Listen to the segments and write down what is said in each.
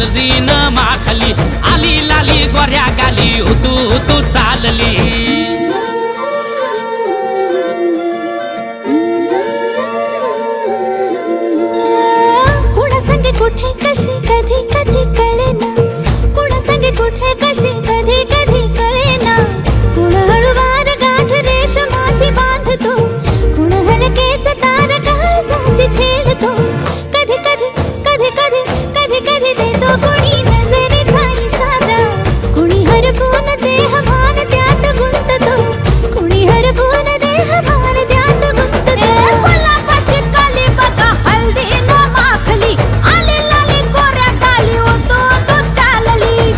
हळदीन माखली आली लाली गोऱ्या गाली तू चालली कुणा संगे कुठे कशी कधी कधी कळेना कुणा संगे कुठे कशी कधी कधी कळेना कुण हळूवार गाठ रेशमाची बांधतो कुण हलकेच तार काळजाची छेडतो कधी कधी कधी कधी कधी कधी देतो कुणी नजरेचा इशारा कुणी हरपून देह भान त्यात गुंततो कुणी हरपून देह भान त्यात गुंततो गुलाबाची काली बघा हळदीन माखली आली लाली गोऱ्या गाली तू चालली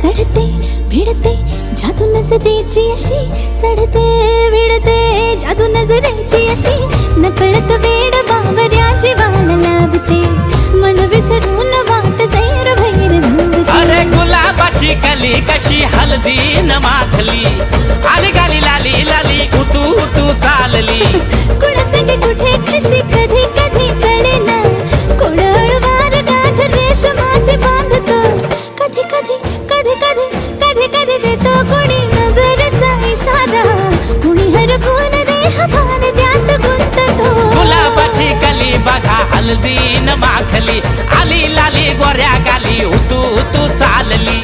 चढते भिडते जादू नजरेची अशी चढते भिडते जादू नजरेची अशी नकळत वेड बावऱ्याची वाण लाभते मन विसरून वाट सैर भैर धावते अरे गुलाबाची कली कशी हळदीन माखली आली गाली लाली लाली तू चालली कुणासंगे कुठे कशी कधी कधी कळेना कोण हळूवार गाठ रेशमाची बांधतो कधी कधी कधी कधी कधी कधी देतो कोणी नजरेचा इशारा कुणी हरपून देह भान त्यात गुंततो गुलाबाची कली बघा हळदीन माखली आली लाली गोऱ्या गाली तू चालली